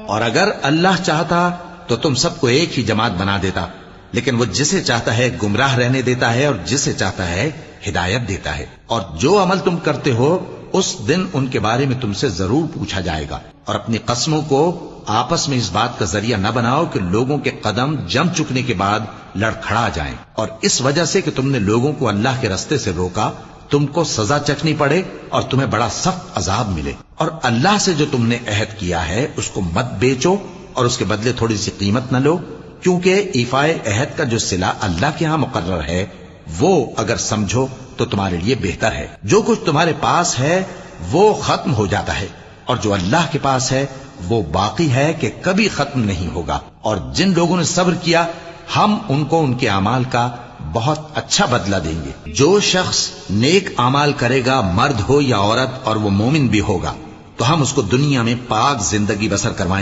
اور اگر اللہ چاہتا تو تم سب کو ایک ہی جماعت بنا دیتا، لیکن وہ جسے چاہتا ہے گمراہ رہنے دیتا ہے اور جسے چاہتا ہے ہدایت دیتا ہے۔ اور جو عمل تم کرتے ہو اس دن ان کے بارے میں تم سے ضرور پوچھا جائے گا۔ اور اپنی قسموں کو آپس میں اس بات کا ذریعہ نہ بناؤ کہ لوگوں کے قدم جم چکنے کے بعد لڑکھڑا جائیں، اور اس وجہ سے کہ تم نے لوگوں کو اللہ کے رستے سے روکا تم کو سزا چکھنی پڑے اور تمہیں بڑا سخت عذاب ملے۔ اور اللہ سے جو تم نے عہد کیا ہے اس کو مت بیچو اور اس کے بدلے تھوڑی سی قیمت نہ لو، کیونکہ ایفائے عہد کا جو صلہ اللہ کے ہاں مقرر ہے وہ اگر سمجھو تو تمہارے لیے بہتر ہے۔ جو کچھ تمہارے پاس ہے وہ ختم ہو جاتا ہے، اور جو اللہ کے پاس ہے وہ باقی ہے کہ کبھی ختم نہیں ہوگا۔ اور جن لوگوں نے صبر کیا ہم ان کو ان کے اعمال کا بہت اچھا بدلہ دیں گے۔ جو شخص نیک اعمال کرے گا مرد ہو یا عورت اور وہ مومن بھی ہوگا تو ہم اس کو دنیا میں پاک زندگی بسر کروائیں گے